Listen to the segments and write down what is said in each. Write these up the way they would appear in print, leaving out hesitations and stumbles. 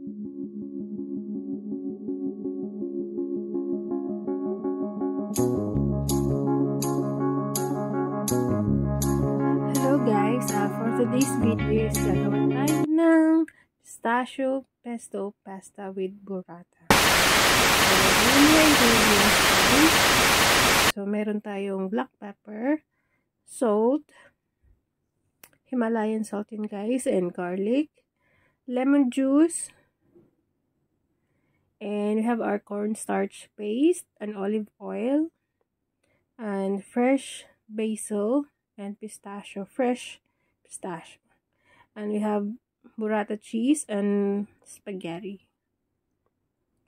Hello guys, for today's video is gagawa tayo ng pistachio pesto pasta with burrata. So, meron tayong black pepper, salt, Himalayan salt yun guys, and garlic, lemon juice, and we have our cornstarch paste, and olive oil, and fresh basil, and pistachio, fresh pistachio. And we have burrata cheese and spaghetti.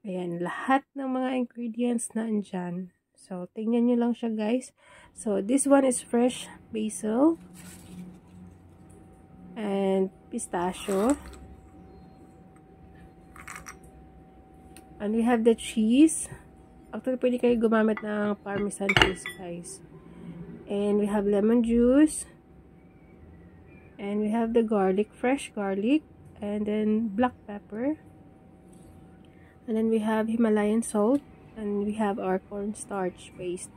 Ayan, lahat ng mga ingredients na andyan. So, tingnan nyo lang siya guys. So, this one is fresh basil and pistachio. And we have the cheese. Actually, pwede kayo gumamit ng parmesan cheese guys. And we have lemon juice. And we have the garlic, fresh garlic. And then black pepper. And then we have Himalayan salt. And we have our cornstarch paste.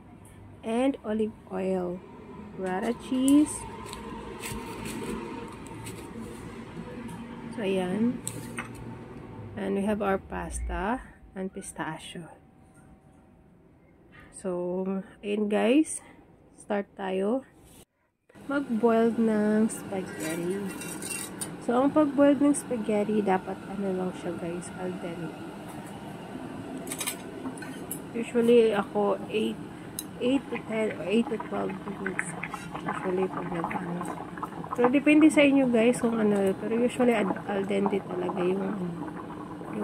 And olive oil. Burrata cheese. So, ayan. And we have our pasta and pistachio. So, ayan guys. Start tayo. Mag-boil ng spaghetti. So, ang pag-boil ng spaghetti, dapat ano lang siya guys, al dente. Usually, ako 8 to 10 or 8 to 12 minutes. Usually, pag nag-ano. So, depende sa inyo guys kung ano. Pero usually, al dente talaga yung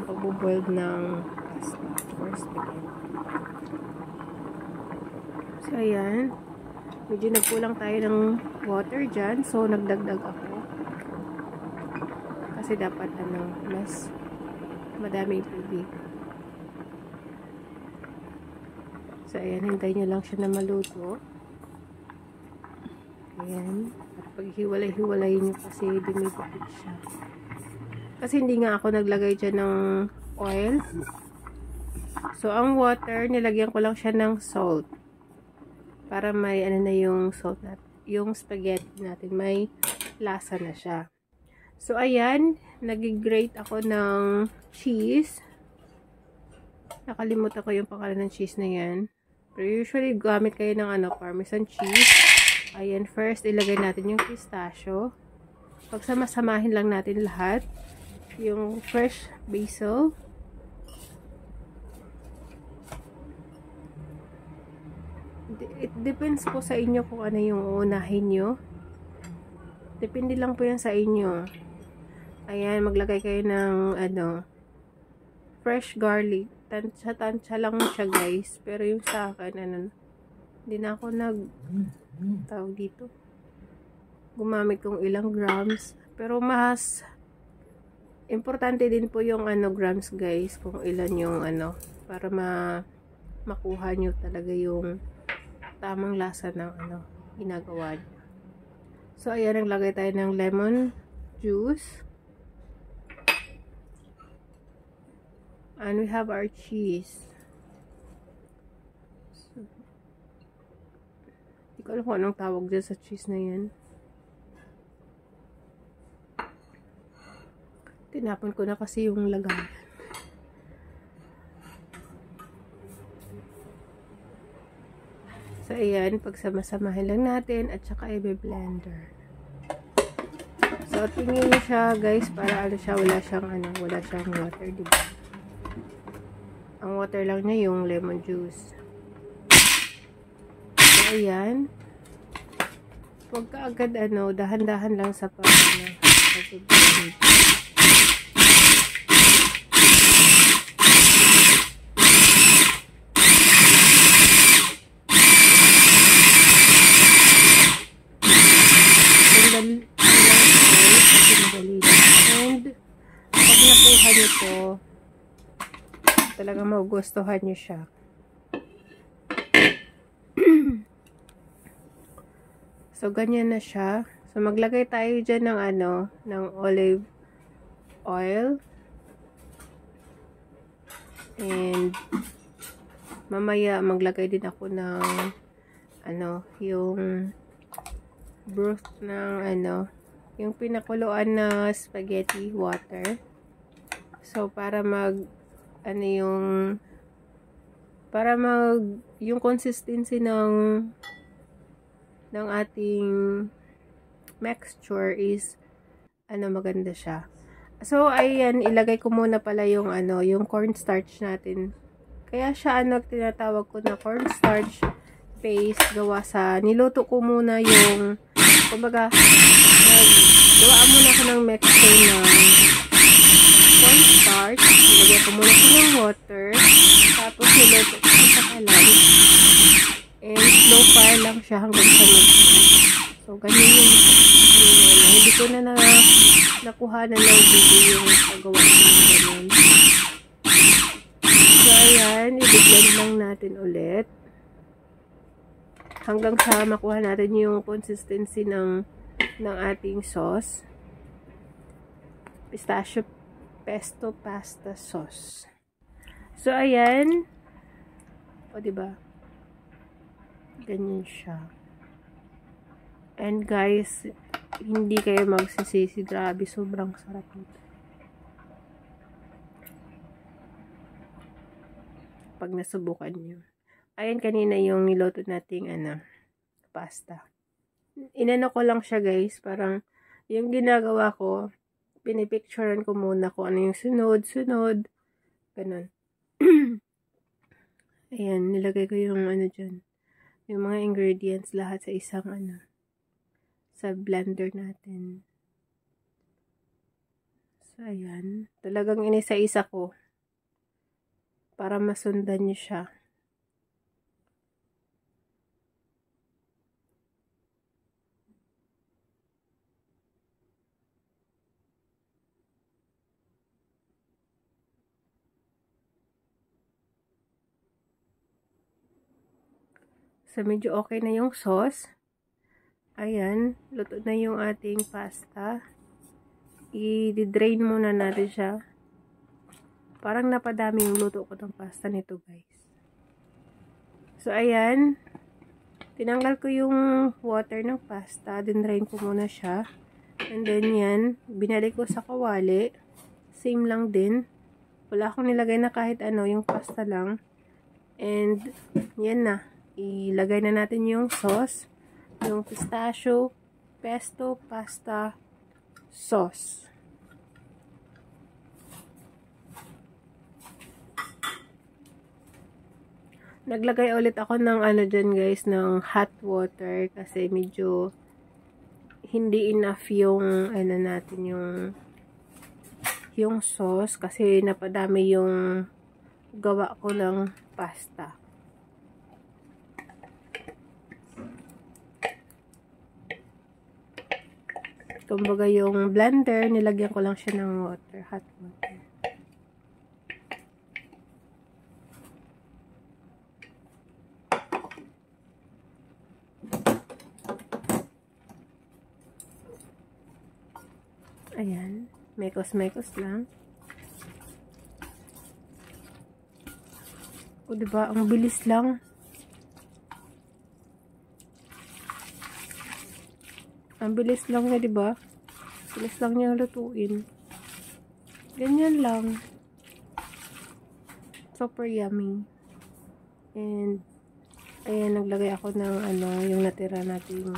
pag-boil ng pasta or spaghetti. So, ayan. Medyo nagkulang tayo ng water dyan. So, nagdagdag ako. Kasi dapat, mas madaming tubig. So, ayan. Hintayin nyo lang siya na maluto. Ayan. At pag hiwalay-hiwalayin nyo kasi dumidikit siya. Kasi hindi nga ako naglagay dyan ng oil. So, ang water, nilagyan ko lang siya ng salt. Para may na yung salt natin. Yung spaghetti natin, may lasa na siya. So, ayan. Nag-grate ako ng cheese. Nakalimutan ko yung pangalan ng cheese na yan. Pero usually, gamit kayo ng parmesan cheese. Ayan, first, ilagay natin yung pistachio. Pagsama-samahin lang natin lahat. Yung fresh basil. It depends po sa inyo kung ano yung uunahin nyo. Depende lang po yan sa inyo. Ayan, maglagay kayo ng fresh garlic. Tansya lang siya guys. Pero yung sa akin, hindi na ako tawag dito. Gumamit kong ilang grams. Pero mas importante din po yung grams guys. Kung ilan yung para makuha nyo talaga yung tamang lasa ng ginagawa nyo. So, ayan, naglagay tayo ng lemon juice. And we have our cheese. So, hindi ko alam kung anong tawag dyan sa cheese na yan. Tinapon ko na kasi yung lagayan. So, ayan, pagsama-samahin lang natin at saka i-blender. So, tingnan nyo siya, guys, para wala siyang water, diba? Ang water lang niya yung lemon juice. So, ayan. Huwag ka agad, dahan-dahan lang sa pag-blend. And pag nakuha nyo to, talagang magugustuhan nyo siya. So, ganyan na siya. So, maglagay tayo dyan ng ng olive oil. And mamaya maglagay din ako ng yung broth ng yung pinakuluan na spaghetti water. So para yung consistency ng ating mixture is maganda siya. So ayan, ilagay ko muna pala yung yung cornstarch natin. Kaya siya tinatawag ko na cornstarch paste, gawa sa niluto ko muna yung kumbaga gawa muna ko ng mixture ng cornstarch. Ilagay ko muna ko ng water, tapos niluto ko sa kalan, and slow fire lang siya hanggang sa so ganyan yung hindi ko na nakuha na ng video yung paggawa ko ng ganyan. So ayan, i-blend lang natin ulit hanggang sa makuha natin yung consistency ng ating sauce. Pistachio pesto pasta sauce. So ayan, o diba, ganyan siya. And guys, hindi kayo magsisisi, grabe, sobrang sarap nito pag nasubukan nyo. Ayan, kanina yung niloto nating pasta. Inano ko lang siya guys, parang yung ginagawa ko, pinipicturean ko muna kung ano yung sunod, ganun. Ayan, nilagay ko yung dyan, yung mga ingredients lahat sa isang sa blender natin. So ayan, talagang inisa-isa ko para masundan nyo siya. So, medyo okay na yung sauce. Ayan, luto na yung ating pasta. I-drain muna natin siya. Parang napadami yung luto ko ng pasta nito, guys. So, ayan. Tinanggal ko yung water ng pasta. Dinrain ko muna siya. And then, yan. Binalik ko sa kawali. Same lang din. Wala akong nilagay na kahit yung pasta lang. And, yan na. Ilagay na natin yung sauce, yung pistachio pesto pasta sauce. Naglagay ulit ako ng dyan guys, ng hot water kasi medyo hindi enough yung natin yung sauce kasi napadami yung gawa ko ng pasta. Kumbaga yung blender, nilagyan ko lang siya ng water, hot water. Ayan, mekos-mekos lang. O diba, ang bilis lang. Ang bilis lang niya, diba? Bilis lang niya lutuin. Ganyan lang. Super yummy. And, ayan, naglagay ako ng yung natira natin yung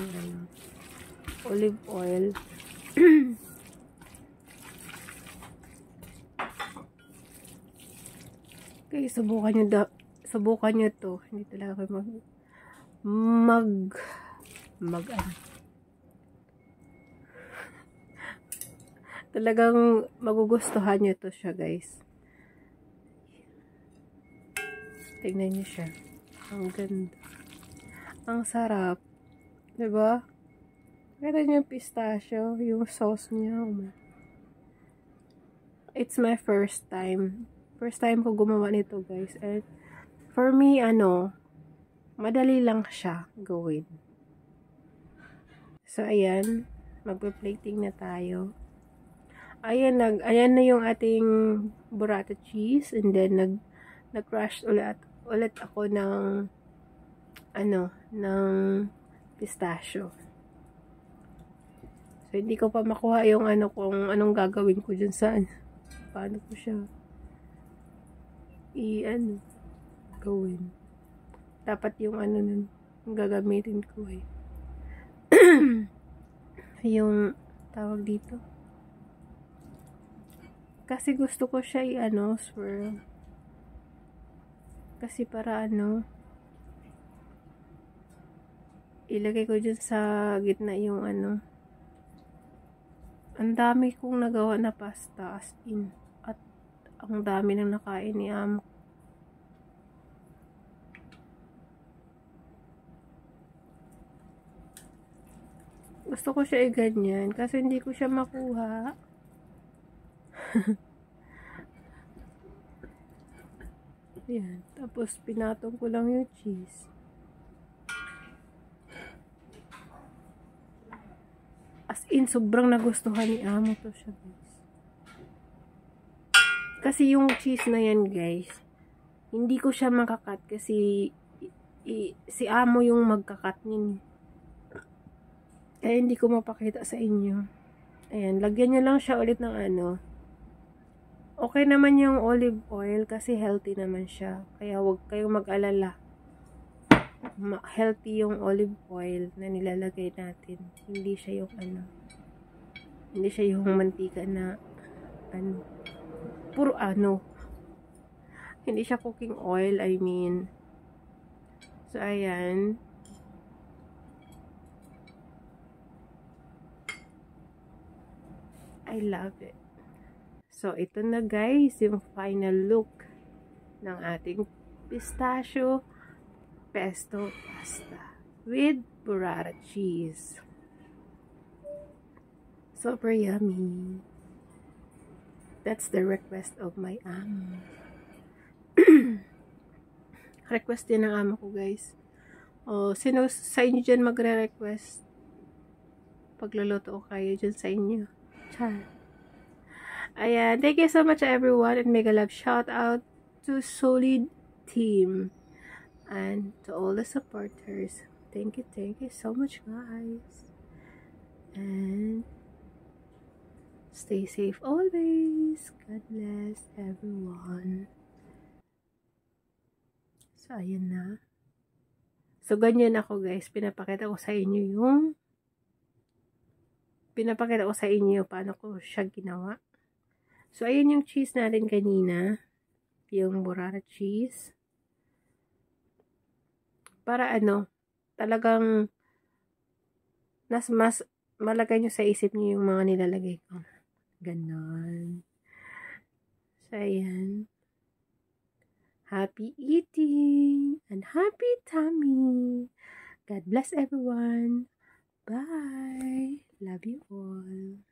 olive oil. Okay, subukan nyo to. Hindi talaga kayo talagang magugustuhan nyo to siya, guys. Tignan nyo siya. Ang ganda. Ang sarap. Diba? Kita nyo yung pistachio, yung sauce niya. It's my first time. First time ko gumawa nito, guys. And for me, madali lang siya gawin. So, ayan. Magpe-plating na tayo. Ayan na yung ating burrata cheese. And then, nag-crush ulit ako ng ng pistachio. So, hindi ko pa makuha yung kung anong gagawin ko dyan sa paano ko siya gawin. Dapat yung nun yung gagamitin ko yung tawag dito. Kasi gusto ko siya swirl. Kasi para ilagay ko dyan sa gitna yung ang dami kong nagawa na pasta as in. At ang dami nang nakain ni amo. Gusto ko siya ganyan kasi hindi ko siya makuha. Ayan. Tapos pinatong ko lang yung cheese. As in, sobrang nagustuhan ni amo to siya, guys. Kasi yung cheese na yan, guys, hindi ko siya makakat kasi si amo yung magkakat niyan. Kaya hindi ko mapakita sa inyo. Ayan, lagyan nyo lang siya ulit ng okay naman yung olive oil kasi healthy naman siya. Kaya huwag kayong mag-alala. Healthy yung olive oil na nilalagay natin. Hindi siya yung hindi siya yung mantika na puro hindi siya cooking oil, I mean. So ayan, I love it. So ito na, guys, yung final look ng ating pistachio pesto pasta with burrata cheese. Super yummy. That's the request of my amo. Request din ng amo ko, guys. Sino sa inyo dyan magre-request? Pagluluto ko kayo dyan sa inyo. Char. Ayan. Thank you so much, everyone. And mega love shout out to Solid Team. And to all the supporters. Thank you so much, guys. And stay safe always. God bless everyone. So, ayan na. So, ganyan ako, guys. Pinapakita ko sa inyo paano ko siya ginawa. So, ayan yung cheese natin kanina. Yung burrata cheese. Para talagang mas malagay nyo sa isip nyo yung mga nilalagay ko. Ganon. So, ayan. Happy eating and happy tummy. God bless everyone. Bye. Love you all.